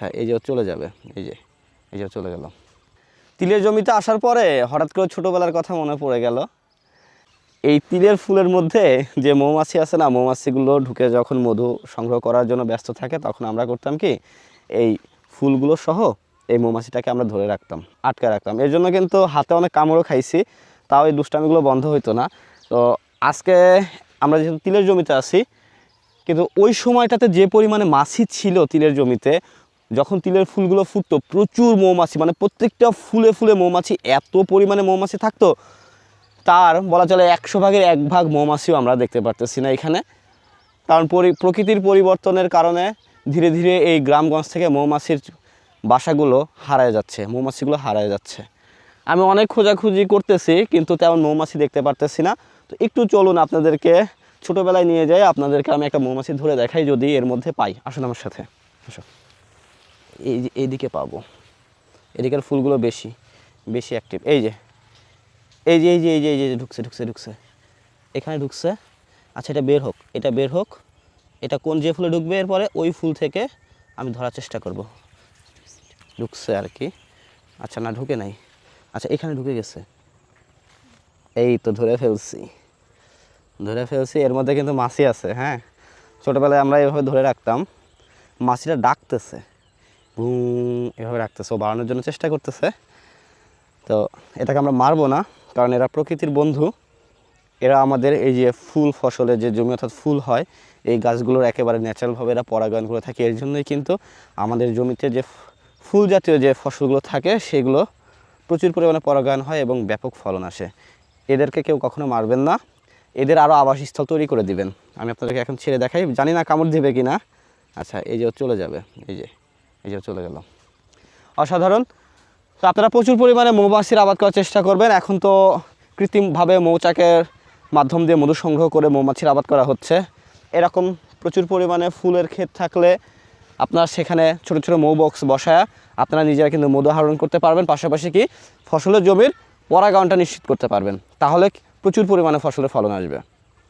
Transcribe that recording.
আচ্ছা এই যে চলে যাবে, এই যে চলে গেল। তিলের জমিতে আসার পরে হঠাৎ করে ছোটোবেলার কথা মনে পড়ে গেল। এই তিলের ফুলের মধ্যে যে মৌমাছি আছে না, মৌমাছিগুলো ঢুকে যখন মধু সংগ্রহ করার জন্য ব্যস্ত থাকে, তখন আমরা করতাম কি, এই ফুলগুলো সহ এই মৌমাছিটাকে আমরা ধরে রাখতাম, আটকে রাখতাম। এর জন্য কিন্তু হাতে অনেক কামড়ও খাইছি, তাও এই দুষ্টামিগুলো বন্ধ হইতো না। তো আজকে আমরা যেহেতু তিলের জমিতে আছি, কিন্তু ওই সময়টাতে যে পরিমাণে মাছি ছিল তিলের জমিতে, যখন তিলের ফুলগুলো ফুটতো প্রচুর মৌমাছি, মানে প্রত্যেকটা ফুলে ফুলে মৌমাছি, এত পরিমাণে মৌমাছি থাকতো, তার বলা চলে 100 ভাগের 1 ভাগ মৌমাছিও আমরা দেখতে পারতেছি না এখানে। কারণ প্রকৃতির পরিবর্তনের কারণে ধীরে ধীরে এই গ্রামগঞ্জ থেকে মৌমাছির বাসাগুলো হারায় যাচ্ছে, মৌমাছিগুলো হারায় যাচ্ছে। আমি অনেক খোঁজাখুঁজি করতেছি, কিন্তু তেমন মৌমাছি দেখতে পারতেছি না। তো একটু চলুন আপনাদেরকে ছোটোবেলায় নিয়ে যাই, আপনাদেরকে আমি একটা মৌমাছি ধরে দেখাই যদি এর মধ্যে পাই। আসুন আমার সাথে, আসো। এইদিকে পাবো, এদিকের ফুলগুলো বেশি বেশি অ্যাক্টিভ। এই যে এই যে এই যে এই যে এই যে ঢুকছে ঢুকছে ঢুকছে, এখানে ঢুকছে। আচ্ছা এটা বের হোক, এটা বের হোক, এটা কোন যে ফুলে ঢুকবে এরপরে ওই ফুল থেকে আমি ধরার চেষ্টা করব। ঢুকছে আর কি। আচ্ছা না ঢুকে নাই, আচ্ছা এখানে ঢুকে গেছে। এই তো ধরে ফেলছি, ধরে ফেলছি। এর মধ্যে কিন্তু মাছি আছে। হ্যাঁ, ছোটোবেলায় আমরা এভাবে ধরে রাখতাম। মাছিটা ডাকতেছে, এভাবে রাখতেছে, ও বাড়ানোর জন্য চেষ্টা করতেছে। তো এটাকে আমরা মারবো না, কারণ এরা প্রকৃতির বন্ধু। এরা আমাদের এই যে ফুল ফসলের যে জমি অর্থাৎ ফুল হয়, এই গাছগুলোর একেবারে ন্যাচারালভাবে এরা পরাগায়ন করে থাকে। এর জন্যই কিন্তু আমাদের জমিতে যে ফুল জাতীয় যে ফসলগুলো থাকে সেগুলো প্রচুর পরিমাণে পরাগায়ন হয় এবং ব্যাপক ফলন আসে। এদেরকে কেউ কখনো মারবেন না, এদের আরও আবাসস্থল তৈরি করে দিবেন। আমি আপনাদেরকে এখন ছেড়ে দেখাই, জানি না কামড় দিবে কি না। আচ্ছা এই যে চলে যাবে, এই যে চলে গেল। অসাধারণ। তো আপনারা প্রচুর পরিমাণে মৌমাছির আবাদ করার চেষ্টা করবেন। এখন তো কৃত্রিমভাবে মৌচাকের মাধ্যম দিয়ে মধু সংগ্রহ করে মৌমাছির আবাদ করা হচ্ছে। এরকম প্রচুর পরিমাণে ফুলের ক্ষেত থাকলে আপনারা সেখানে ছোট ছোট মৌ বক্স বসায় আপনারা নিজেরা কিন্তু মধু আহরণ করতে পারবেন, পাশাপাশি কি ফসলের জমির পরাগায়নটা নিশ্চিত করতে পারবেন। তাহলে প্রচুর পরিমাণে ফসলের ফলন আসবে।